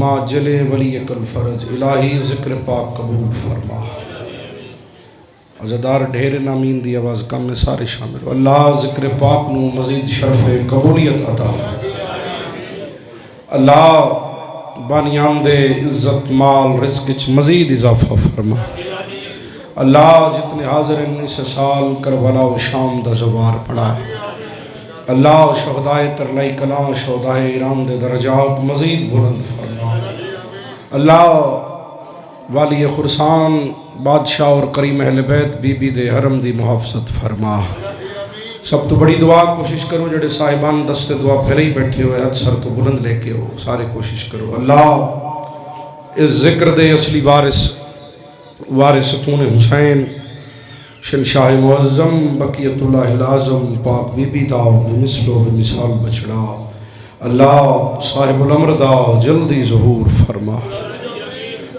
فرما جلے ولی کل فرج الہی ذکر پاک قبول فرما عزدار ڈھیر نامین دی آواز کم میں سارے شامل اللہ ذکر پاک نو مزید شرف قبولیت عطا فرما اللہ بانیان دے عزت مال رزق مزید اضافہ فرما اللہ جتنے حاضر ہیں 19 سال کربلا و شام دا زوار پڑھا اللہ شہدائے ترلائی کلام شہدائے ایران دے درجات مزید بلند فرما اللہ والی خرسان بادشاہ اور کریم اہل بیت بی بی دے حرم دی محافظت فرما سب تو بڑی دعا کوشش کرو جڑے صاحبان دست دعا پھر ہی بیٹھے ہوئے حد سر تو بلند لے کے ہو سارے کوشش کرو اللہ اس ذکر دے اصلی وارث خون حسین شنشاہ معظم بقیت اللہ العظم پاک بی بی دا بمثل و بمثال بچڑا اللہ صاحب الامر دا جلدی ظہور فرما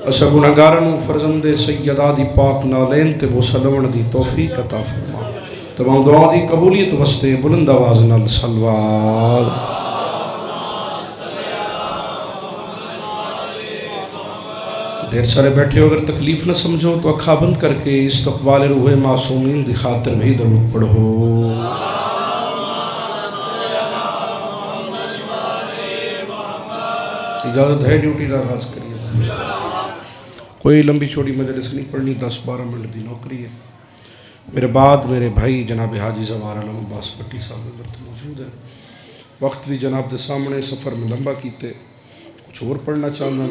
اسا گناہگارن فرزند سیدہ دی پاک نالین تے وہ سلون دی توفیق عطا فرما تمام دعا دی قبولیت واسطے بلند آواز نال صلوات ڈھیر سارے بیٹھے ہو اگر تکلیف نہ سمجھو تو اکھا بند کر کے استقبال روح معصومین دی خاطر بھی درود پڑھو اجازت ہے ڈیوٹی کا آغاز کریے کوئی لمبی چھوٹی مجلس نہیں پڑھنی 10-12 منٹ دی نوکری ہے میرے بعد میرے بھائی جناب حاجی زوار علم عباس بٹی صاحب موجود ہے وقت بھی جناب دے سامنے سفر میں لمبا کیتے کچھ اور پڑھنا چاہنا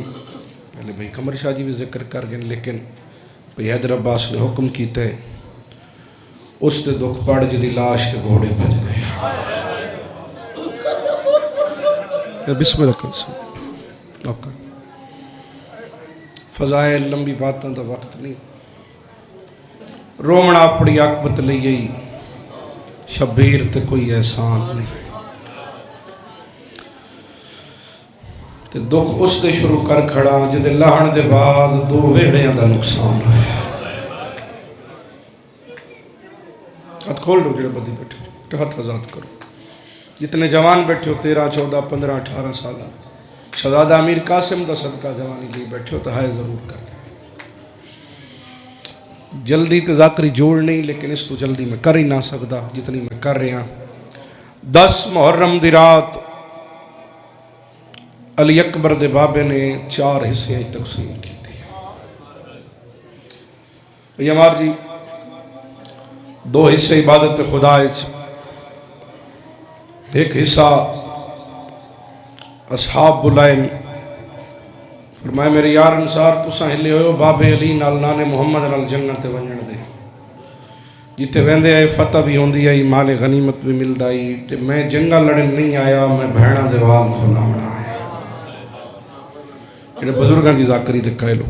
پہلے بھائی قمر شاہ جی بھی ذکر کر گئے لیکن بھائی حیدر عباس نے حکم کیتے اس تے دکھ پڑ جدی لاش تے گھوڑے بھج گئے بسم اللہ کریں فضائل لمبی باتاں دا وقت نہیں رومنا پڑی عاقبت لئی شبیر تے کوئی احسان نہیں تے دکھ اس دے شروع کر کھڑا جدے لہن دے بعد 2 ویڑیاں دا نقصان ہے ہاتھ کھول دو جڑے بدی بیٹھے ہاتھ آزاد کرو جتنے جوان بیٹھے ہو 13 14 15 18 سال شہزادہ امیر قاسم دا صدقہ جوانی لی بیٹھے ہو تو ہائے ضرور کر جلدی تو ذاکری جوڑ نہیں لیکن اس تو جلدی میں کر ہی نہ سکتا جتنی میں کر رہا 10 محرم دی رات علی اکبر دے بابے نے 4 حصے تقسیم کی تھی یمار جی 2 حصے عبادت خدا ایک حصہ اصحاب بلائن فرمائے میرے یار انصار تساں ہلے ہوئے بابے علی نال نانے محمد نال جنت ونجن دے جتے ویندے آئے فتح بھی ہوندی آئی مال غنیمت بھی ملد آئی تے میں جنگا لڑن نہیں آیا میں بھیڑا دے وال کھلاونا آیا جنہیں بزرگاں دی ذاکری دے کہہ لو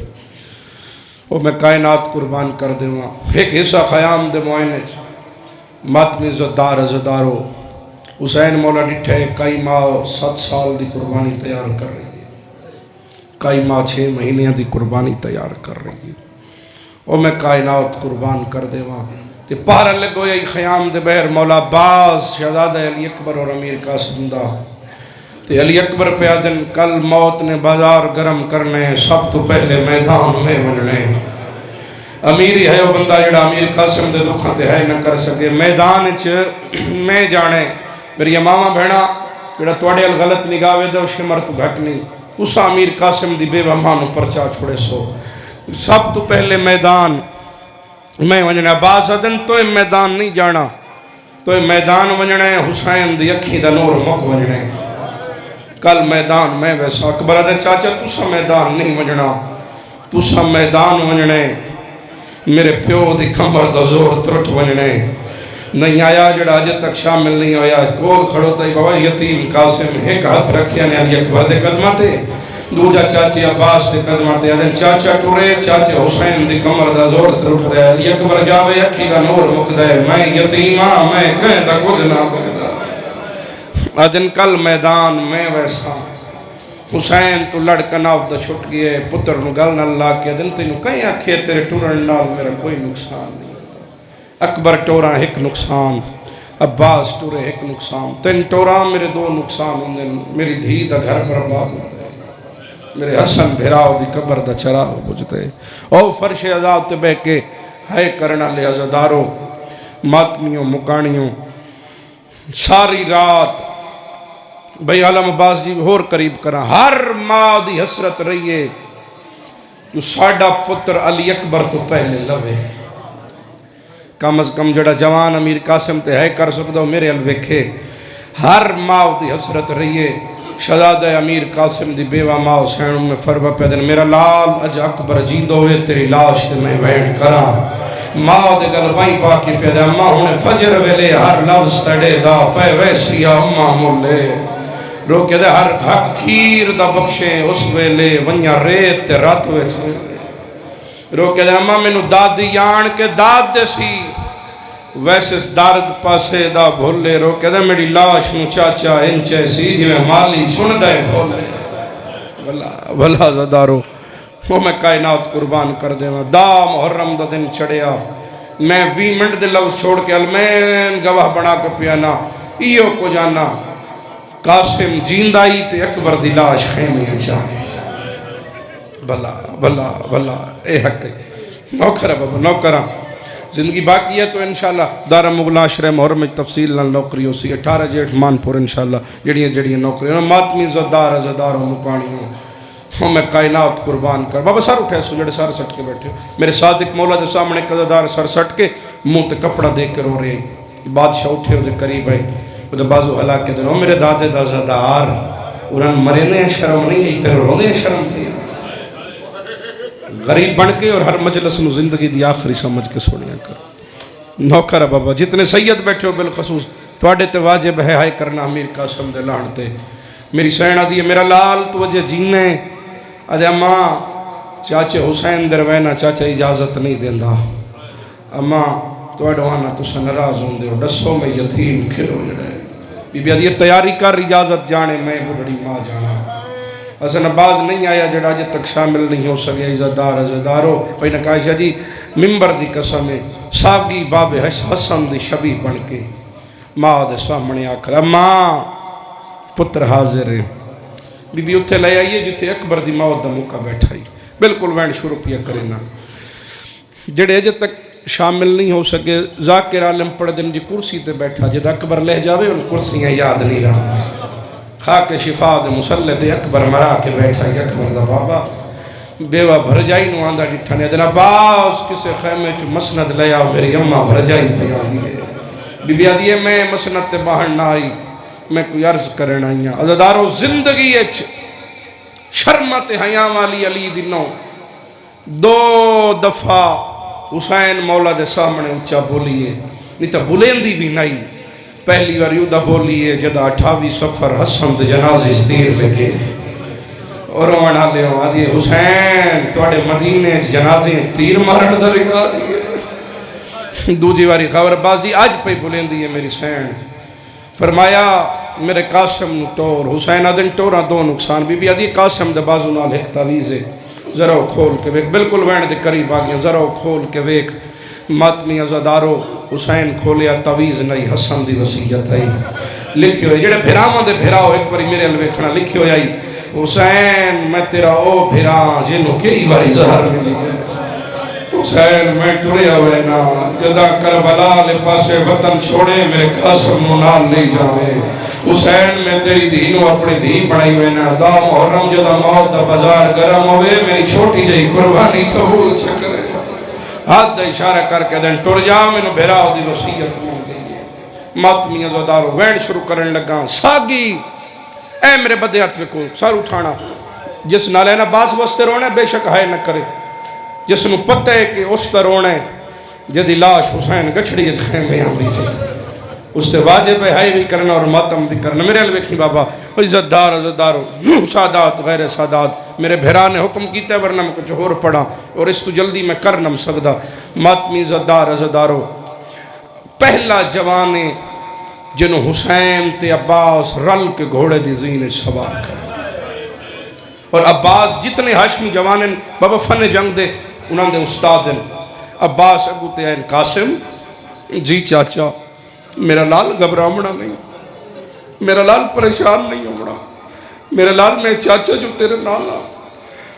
وہ میں کائنات قربان کر دے وہاں ایک حصہ خیام دے معائنے ماتمی زدار ازدارو حسین مولا ڈٹھے کئی ماں 7 سال دی قربانی تیار کر رہی ہے کئی ماں 6 مہینے دی قربانی تیار کر رہی ہے اور میں کائنات قربان کر دے وہاں تے پارا لگو یہ خیام دے بہر مولا عباس شہزادہ علی اکبر اور امیر قاسم دا تے علی اکبر پہ آدن کل موت نے بازار گرم کرنے سب تو پہلے میدان میں بننے امیری ہے وہ بندہ جڑا امیر قاسم دے دکھاں تے ہے نہ کر سکے میدان میں جانے میری امامہ بھیڑا جڑا توڑے غلط نگاوے دے شمر تو گھٹ نہیں اسا امیر قاسم دی بے وہمانو پرچا چھوڑے سو سب تو پہلے میدان میں ونجنے عباس ادن تو میدان نہیں جانا تو میدان ونجنے حسین دی اکھی دا نور مک ونجنے کل میدان میں ویسا اکبر ادھے چاچا تسا میدان نہیں ونجنا تسا میدان ونجنے میرے پیو دی کمر دا زور ترٹ ونجنے نہیں آیا جڑا آج تک شامل نہیں ہویا کول کھڑو تائی بابا یتیم قاسم ایک ہاتھ رکھیا نے علی اکبر دے قدمہ تے دوجا چاچی عباس دے قدمہ تے آدھیں چاچا ٹورے چاچا حسین دی کمر دا زور ترٹ رہے علی اکبر جاوے اکھی دا نور مقدہ ہے میں یتیمہ میں کہیں دا کچھ نہ کردہ آدھیں کل میدان میں ویسا حسین تو لڑکنا دا چھٹ گئے پتر نگل نہ اللہ کے آدھیں تینو کہیں آکھے تیرے ٹورن نال میرا کوئی نقصان نہیں اکبر ٹوراں ایک نقصان عباس ٹورے ایک نقصان 3 ٹوراں میرے 2 نقصان ہوندے میری دھی دا گھر برباد ہوتا ہے میرے حسن بھراؤ دی قبر دا چراغ بجھتے او فرش عذاب تے بہ کے ہے کرنا لے عزدارو ماتمیوں مکانیوں ساری رات بھئی عالم عباس جی ہور قریب کرا ہر ماں دی حسرت رہیے جو ساڑا پتر علی اکبر تو پہلے لوے کم از کم جڑا جوان امیر قاسم تے ہے کر سکتا ہو میرے الویکھے ہر ماں دی حسرت رہیے شہزادہ امیر قاسم دی بیوہ ماں حسین میں فربہ پیدن میرا لال اج اکبر جیندو ہوئے تیری لاش تے میں وینڈ کرا ماں دے گل بائی پاکی پیدن ماں ہونے فجر ویلے ہر لفظ تڑے دا پہ ویسی اممہ مولے روکے دے ہر کھیر دا بخشیں اس ویلے ونیا ریت تے رات ویسے روکے دے اممہ میں نو دادی یان کے داد دے سی ویسے دارد پاسے دا بھولے روکے دے میری لاش نو چاچا انچے سی جی میں مالی سن دے بھولے بھلا زدارو وہ میں کائنات قربان کر دے دا محرم دا دن چڑیا میں 20 منٹ دے لفظ چھوڑ کے المین گواہ بنا کے پیانا ایو کو جانا قاسم جیندائی تے اکبر دی لاش خیمے چاہے بھلا بھلا بھلا اے حق نوکر ہے بابا نوکرہ زندگی باقی ہے تو انشاءاللہ دارہ مغلان شرح محرم تفصیل نال نوکری ہو سی 18 جیٹھ مانپور انشاءاللہ جڑیاں نوکری ماتمی زدار زداروں مکانیوں ہوں میں کائنات قربان کر بابا سر اٹھے سو جڑے سر سٹ کے بیٹھے ہو میرے صادق مولا دے سامنے قضادار سر سٹ کے منہ تے کپڑا دے کے رو رہے بادشاہ اٹھے ہو دے قریب ہے وہ دے بازو حلا کے دنوں میرے دادے دا زدار انہاں مرنے شرم نہیں ہے تیرے رونے شرم نہیں غریب بن کے اور ہر مجلس نو زندگی دی آخری سمجھ کے سوڑیاں کر نوکر بابا جتنے سید بیٹھے ہو بالخصوص توڑے تے واجب ہے ہائے کرنا امیر قاسم دے لانتے میری سینہ دی میرا لال تو وجہ جینے ادھے اماں چاچے حسین در وینا چاچے اجازت نہیں دیندہ اماں تو اڈوانا تو سنراز ہوں دے ہو ڈسو میں یتیم کھلو جڑے بی بی یہ تیاری کر اجازت جانے میں بڑی ماں جانا حسن عباس نہیں آیا جڑا جے تک شامل نہیں ہو سکے عزدار عزدارو پہی نکائشہ جی ممبر دی قسم ہے ساگی باب حسن دی شبی بن کے ماں دے سامنے آکر اماں پتر حاضر ہے بی بی اتھے لے آئیے جتے اکبر دی موت دا موقع بیٹھائی بالکل وین شروع پیا کرے نا جڑے جے تک شامل نہیں ہو سکے ذاکر عالم پڑھ دن جی کرسی تے بیٹھا جد اکبر لے جاوے ان کرسیاں یاد نہیں رہا خاک شفا دے مسلط اکبر مرا کے بیٹھا ہے اکبر دا بابا بیوہ بھر جائی نو آندہ ڈٹھانے دن عباس کسے خیمے چو مسند لے آؤ میری اممہ بھر جائی بیان دیئے بی بی آدھیے میں مسند تے باہر نہ آئی میں کوئی عرض کرنا آئیاں عزدارو زندگی اچھ شرمت حیاں والی علی دنوں 2 دفعہ حسین مولا دے سامنے اچھا بولیے نہیں تا بولین دی بھی نہیں پہلی بار یودہ بولیے جدا 28 سفر حسن دے جنازی استیر لگے اور وہاں لے ہوں آدھیے حسین توڑے مدینے جنازی استیر مارن دا رکھا دیئے دوجی باری خبر بازی آج پہ بولین دیئے میری سین فرمایا میرے قاسم نو ٹور حسین آدھن ٹورا 2 نقصان بی بی آدھی قاسم دے بازو نال ایک تعویز ہے ذرا کھول کے ویک بالکل وین دے قریب آگیا ذرا کھول کے ویک ماتمی عزدارو حسین کھولیا تعویز نہیں حسن دی وسیعت ہے لکھی ہوئی جڑے بھراما دے بھراؤ ایک باری میرے الویکھنا لکھی ہوئی آئی حسین میں تیرا او بھرا جنہوں کئی باری زہر ملی ہے حسین میں ٹریا ہوئے نا جدا کربلا لے پاسے وطن چھوڑے میرے قاسم نال نہیں جاوے حسین میں تیری دینوں اپنی دی بڑھائی ہوئے نا دا محرم جدا موت دا بازار گرم ہوئے میری چھوٹی جائی قربانی قبول چکرے ہاتھ دا اشارہ کر کے دن ٹر جا میں نو بھیراؤ دی وسیعت مل گئی ہے ماتمی عزدارو وین شروع کرن لگا ساگی اے میرے بدے ہاتھ کو سر اٹھانا جس نالے نا باس وستے رونے بے شک ہائے نہ کرے جس نو پتہ ہے کہ اس طرح رونے جدی لاش حسین گچھڑی جد خیمے آن دی اس سے واجب ہے بھی کرنا اور ماتم بھی کرنا میرے الویکھی بابا عزت دار عزدارو سادات غیر سادات میرے بھیرانے حکم کیتے ورنہ میں کچھ اور پڑھا اور اس تو جلدی میں کر نم سکدا ماتمی عزت دار عزدارو پہلا جوانے جنہوں حسین تے عباس رل کے گھوڑے دی زینے سوار کر اور عباس جتنے ہاشمی جوانے بابا فن جنگ دے انہوں نے استاد دن عباس ابو تیین قاسم جی چاچا میرا لال گھبرامنا نہیں میرا لال پریشان نہیں ہونا میرا لال میں چاچا جو تیرے نالا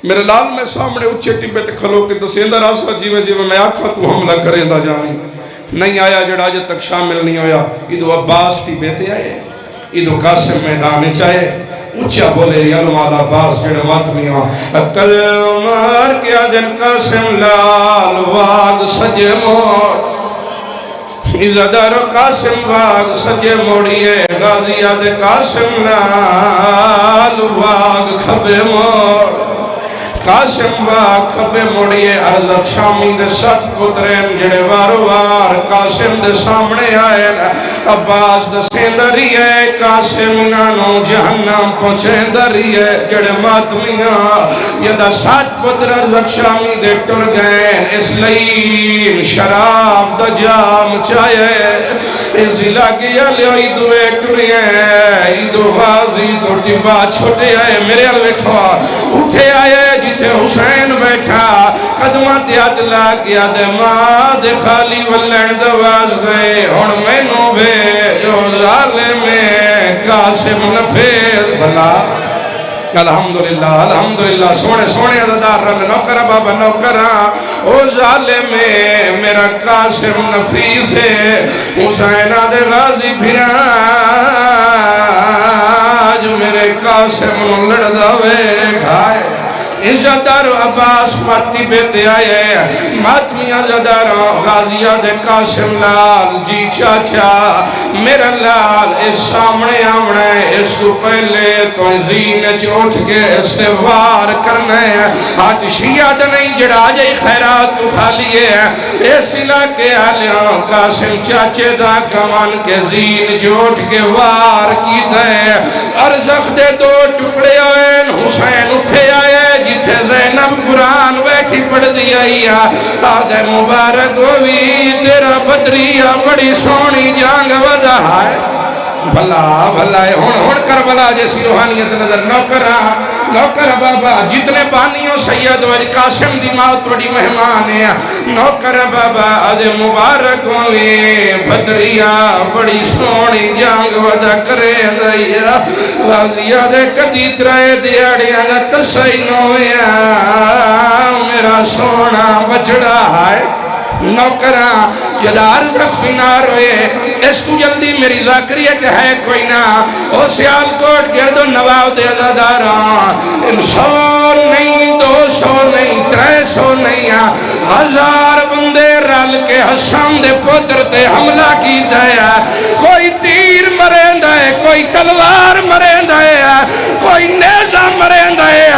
میرے لال میں سامنے اچھے ٹبے تے کھلو کے دسیندہ راسا جیویں جیویں میں آکھا تو حملہ کریں دا جانی نہیں آیا جڑا آج تک شامل نہیں ہویا ادو عباس ٹبے تے آئے ادو قاسم میدان چاہے اچھا بولے یلوال عباس جڑا ماتمیاں اکل مار کیا دن قاسم لال واد سجے موڑ عزدار قاسم باغ سجے موڑیے غازی آدھے قاسم لال باغ کھبے موڑ قاسم باغ کھبے موڑیے ارزق شامی دے ست پترین جڑے وارو وار قاسم دے سامنے آئے عباس دے سیندری ہے قاسم نانو جہنم پہنچیندری ہے جڑے ماتمیاں یہ دا ست پتر ارزق شامی دے ٹر گئے اس لئین شراب دا جام چاہے اس علاقی علی ایدو ایک ٹریا ہے ایدو غازی دو ٹبا چھوٹے آئے میرے الوکھوا اٹھے آئے جیتے حسین بیٹھا قدمات یاد لاکیا دے ماں دے خالی واللین دواز دے ہون میں نو بے جو ظالم قاسم نفیل بنا الحمدللہ سونے عزدار رب نوکرہ بابا نوکرہ او ظالم میرا قاسم نفیس ہے حسین آدھے غازی بھیرا جو میرے قاسم لڑداوے گھائے عزدار عباس ماتی بیتے آئے ماتمیاں عزدار غازیہ دے قاسم لال جی چاچا میرا لال اس سامنے آمنے اس کو پہلے تو زین چوٹ کے اسے وار کرنے آج شیعہ نہیں جڑا جائی خیرات تو خالی ہے اس علاقے آلیاں قاسم چاچے دا کمان کے زین چوٹ کے وار کی دے ارزق دے دو ٹکڑے ہوئے حسین اٹھے آئے جیتے زینب قرآن بیٹھی پڑھ دیا آدھے مبارک ہوئی تیرا بدریہ بڑی سونی جانگ ودا ہے بھلا ہے ہون کربلا جیسی روحانیت نظر نوکرہ بابا جتنے بانیوں سید و قاسم دی موت بڑی مہمان ہے نوکرہ بابا آدھے مبارک ہوئی بدریہ بڑی سونی جانگ ودا کرے دیا غازیہ دے کدی ترائے دیاڑیاں دا تسائی نویا میرا سونا بچڑا ہے نوکران یدار زخفینار ہوئے اس کو جلدی میری ذاکریت ہے کوئی نہ او سیال کوٹ گرد و نواب دے عزاداران 100 نہیں 200 نہیں 300 نہیں 1000 بندے رل کے حسام دے پتر تے حملہ کی دیا کوئی تیر مرین ہے کوئی تلوار مرین ہے کوئی نیزہ مرین ہے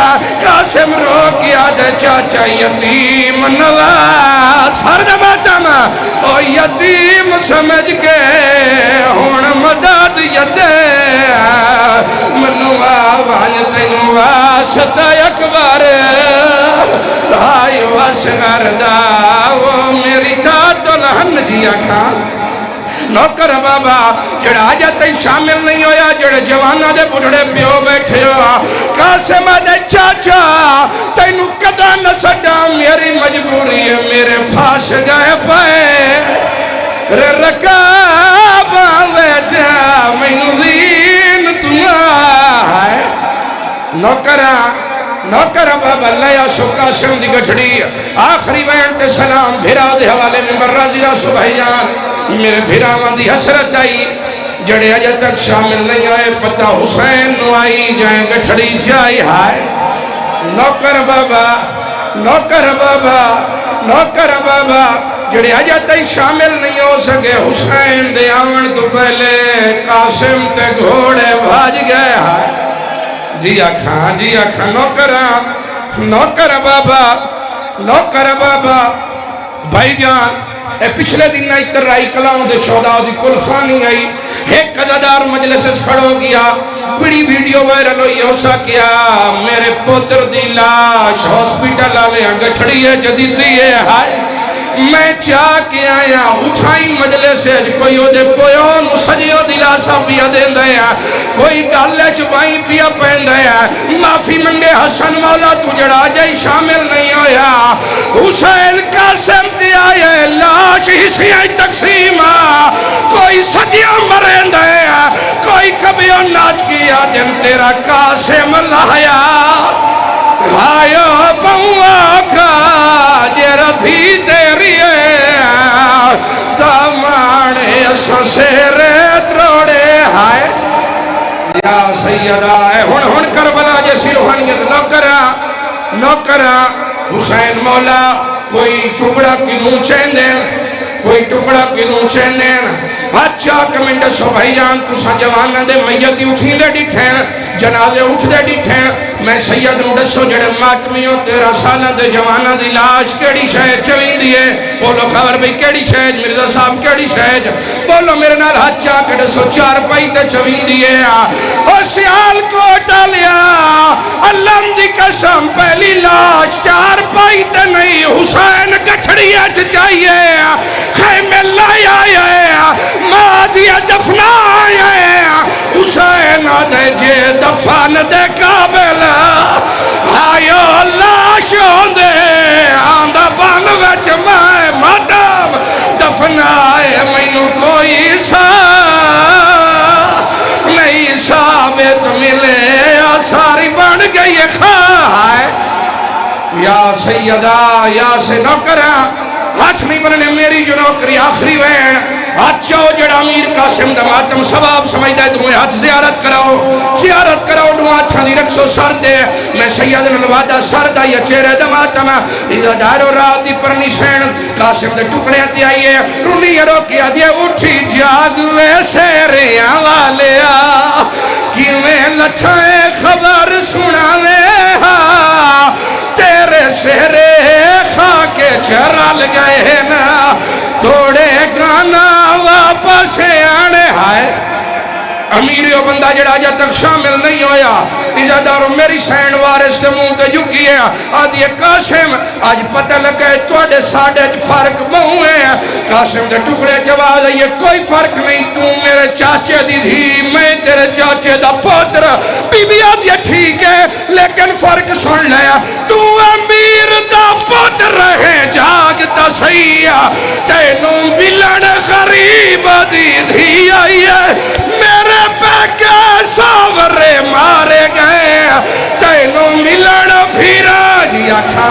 قاسم رو کیا دے چاچا یتیم نواز ہر جماعتہ میں او یتیم سمجھ کے ہون مدد یدے منو آوان تینو واسطہ اکبر آئی واسغر دا وہ میری تاتو لہن جیا کھان نوکر بابا جڑا آجا تی شامل نہیں ہویا جڑے جوانہ دے بڑھڑے پیو بیٹھے ہوا قاسم دے چاچا تینو کدا نہ سڈا میری مجبوری ہے میرے پھاس گئے پائے رکاب ویچا مینو دین تمہائے نوکر بابا لیا سو قاسم دی گھڑی آخری وین تے سلام بھیرا دے حوالے میں راضی راسو بھائی جان میرے بھیراوان دی حسرت آئی جڑے اجے تک شامل نہیں آئے پتہ حسین نو آئی جائیں گھڑی جائی ہائے نوکر بابا جڑے اجے تک شامل نہیں ہو سکے حسین دے آون تو پہلے قاسم تے گھوڑے بھاج گئے ہائے جی آکھاں نوکر بابا بھائی جان اے پچھلے دن نہ اترائی کلاؤں دے شہداء دی کل خانی آئی ایک قضادار مجلس کھڑو گیا بڑی ویڈیو وائرل ہوئی ہو سا کیا میرے پوتر دی لاش ہاسپیٹل آلے گھڑی ہے جدید دی ہے ہائے میں چاہ کے آیا اٹھائی مجلس ہے کوئی ہو دے پویون سجیو دلاسا پیا دین دیا کوئی گالے چپائی پیا پہن دیا معافی منگے حسن مولا تو جڑا جائی شامل نہیں ہویا حسین قاسم دیا یہ لاش حسیائی تقسیم کوئی سجیو مرین دیا کوئی کبھیوں ناچ کیا دن تیرا قاسم لایا ہائیو سسیرے تروڑے ہائے یا سیدہ ہن کربلا جیسی روحانیت نوکرہ حسین مولا کوئی ٹکڑا کیوں چیندین اچھا کمنڈ سو بھائیان تسا جوانہ دے میتی اٹھیں دے ڈکھیں جنازے اٹھ دے ڈکھیں میں سید نوڑسو جڑے ماتمیوں 13 سالہ دے جوانہ دی لاش کیڑی شہد چویں دیئے بولو خبر بھئی کیڑی شہد مرزا صاحب کیڑی شہد بولو میرے نال ہچا کڑے سو 4 پائی تے چویں دیئے او سیال کو ٹالیا اللہ دی قسم پہلی لاش 4 پائی تے نہیں حسین گٹھڑی اچھ چاہیے خیمے لائی آئے ماں دیا دفنا آئے حسین دے جے دفن دے قابل آئیو لاش ہوندے آندہ بان وچ میں ماتم دفنا آئے مینو کوئی سا نہیں ثابت ملے ساری بن گئی خواہ یا سیدہ یا سے نوکرہ ہاتھ نہیں بننے میری جو نوکری آخری وین اچھو جڑا امیر قاسم دا ماتم ثواب سمجھتا ہے تمہیں ہاتھ زیارت کراؤ دو ہاتھاں دی رکھسو سر دے میں سید نلوادہ سر دا یا چہرے دا ماتم ادھا دارو رات دی پرنی سین قاسم دے ٹکڑے آتی آئیے رونی روکیا دیا اٹھی جاگوے سیریاں والیا کیویں لٹھائے خبر سنانے تیرے سہرے خاک چرال گئے نا توڑے گانا واپس آنے ہائے امیریو بندہ جڑا جا تک شامل نہیں ہویا اجادارو میری سین وارث سے منہ تے جھکی ہے آدھی قاسم آج پتہ لگے توڑے ساڑے فرق بہوں ہے قاسم دے ٹکڑے جواز ہے یہ کوئی فرق نہیں تو میرے چاچے دی دھی میں تیرے چاچے دا پوتر بی بی آدھی ٹھیک ہے لیکن فرق سن لیا تو امیر دا پوتر رہے جاگتا سیاہ تینوں ملن غریب دی دھی آئی ہے میرے پیکے ساورے مارے گئے تینوں ملن بھیرا جی آکھا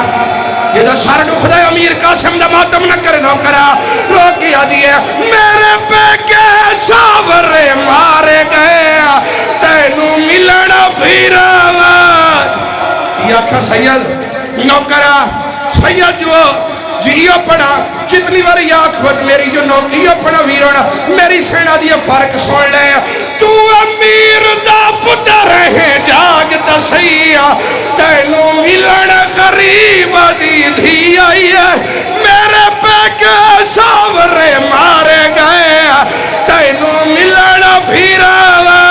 یہ دا سر ڈکھ دے امیر قاسم دا ماتم نہ کرے نوکرہ روکی آدھی ہے میرے پیکے ساورے مارے گئے تینوں ملن بھیرا یہ آکھا سید نوکرہ سید جو جیو پڑا جتنی باری آنکھ وقت میری جو نوکریو پڑا ویرونا میری سینہ دیا فرق سوڑ لے تو امیر دا پتر ہے جاگتا سیاہ تینوں ملن غریب دی دھی آئی ہے میرے پیکے ساورے مارے گئے تینوں ملن بھیراوا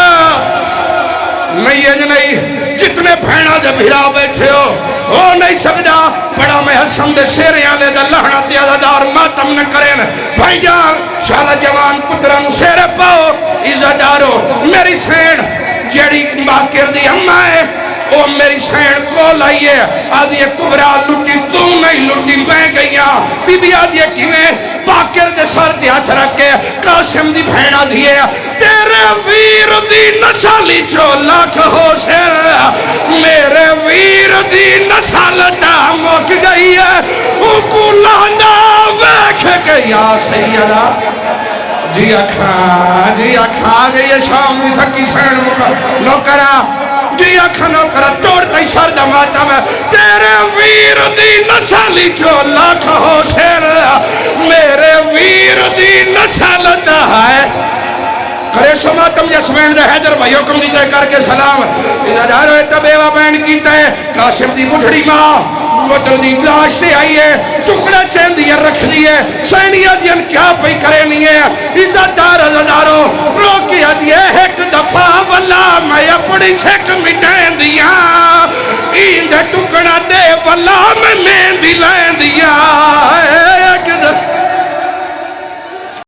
نہیں جتنے بھینا دے بھیرا بیٹھے ہو وہ نہیں سکتا بڑا میں حسن دے سیریاں لے دے لہنا دیا دار ماتم نہ کریں بھائی جان شالا جوان پتران سیرے پاؤ عزدارو میری سین جیڑی باکر دی ہم آئے او میری سین کو لائیے آدھی کبرا لٹی تو نہیں لٹی میں گئیاں بی بی آدھی کیویں باکر دے سر دے ہاتھ رکھے قاسم دی بھینا دیئے تیرے ویر دی نسالی جو لاکھ ہو سر میرے ویر دی نسالتا موک گئی ہے او کو لانا ویکھ گیا سیدہ جی اکھا گئی ہے شام دی تھکی سین نوکرہ جی اکھا نوکرہ توڑتا ہی سر دماتا میں تیرے ویر دی نسالی جو لاکھ ہو سر میرے ویر دی نسالتا ہے کرے سو ماتم جسمین دے حیدر بھائی حکم دیتا ہے کر کے سلام اذا جارو ہے تبیوہ بین کیتا ہے قاسم دی بڑھڑی ماں وطر دی لاش دے آئی ہے ٹکڑا چین دیا رکھ دیئے سینیہ دین کیا پہی کرے نہیں ہے عزت دارو روکی دیئے ایک دفعہ والا میں اپنی سیک مٹین دیا این دے ٹکڑا دے والا میں مین دی لین دیا